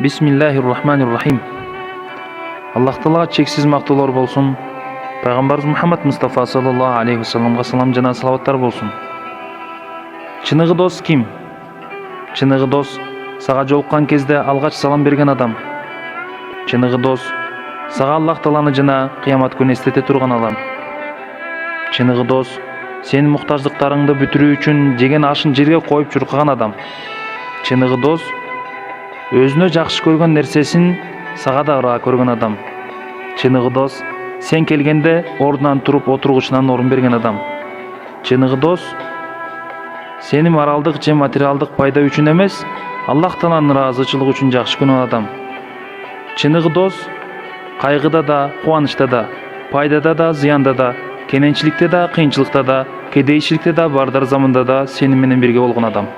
Бисмиллахир-рахманир-рахим. Аллах Таала чексиз мактоолор болсун. Пайгамбарыбыз Мухаммад Мустафа саллаллаху алейхи вассаламга салам жана салаваттар болсун. Чыныгы дос ким? Чыныгы дос сага жолуккан кезде алгач салам берген адам. Чыныгы дос сага Аллах Тааланы жана кыямат күнү эстете турган адам. Чыныгы дос сенин муктаждыктарыңды бүтүрүү үчүн жеген ашын жерге коюп чуркаган адам. Чыныгы дос өзүнө жакшы көргөн нерсесин сага да ыраа көргөн адам. Чыныгы дос сен келгенде ордунан туруп отургучунан орун берген адам. Чыныгы дос сени моралдык же материалдык пайда үчүн эмес, Аллах Тааланын ыраазычылыгы үчүн жакшы көргөн адам. Чыныгы дос кайгыда да, кубанычта да, пайдада да, зыянда да, кененчиликте да, кыйынчылыкта да, кедейчиликте да, бардар заманда да сени менен бирге болгон адам.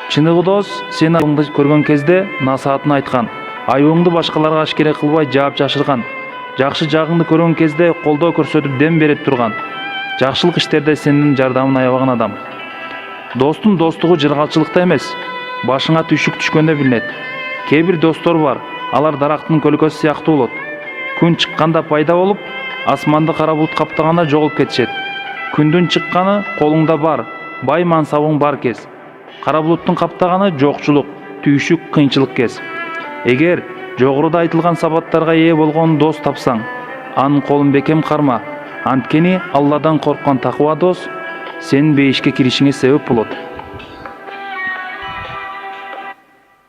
Чыныгы дос сени айыбыңды көргөн кезде насаатын айткан, айыбыңды башкаларга ашкере кылбай жаап жашырган, жакшы жагыңды көргөн кезде колдоо көрсөтүп дем берип турган, жакшылык иштерде сенин жардамын аябаган адам. Достун достугу жыргалчылыкта эмес, башыңа түйшүк түшкөндө билинет. Кээ бир достор бар, алар дарактын көлкөсү сыяктуу болот. Күн чыкканда пайда болуп, асманды кара булут каптаганда жоголуп кетишет. Күндүн чыкканы колуңда бар, бай мансабың бар кез. Кара булуттун каптаганы жокчулук, түйшүк, кыйынчылык кез. Эгер жогоруда айтылган сапаттарга ээ болгон дос тапсаң, анын колун бекем карма. Анткени Алладан корккон такыба дос сенин бейишке киришиңе себеп болот.